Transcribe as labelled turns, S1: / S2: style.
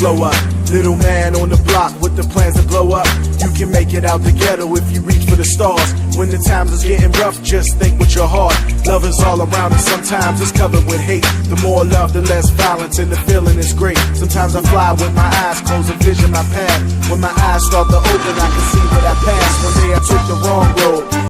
S1: blow up. Little man on the block with the plans to blow up. You can make it out the ghetto if you reach for the stars. When the times is getting rough, just think with your heart. Love is all around and sometimes it's covered with hate. The more love, the less violence, and the feeling is great. Sometimes I fly with my eyes closed and vision my path. When my eyes start to open, I can see that I passed. One day I took the wrong road.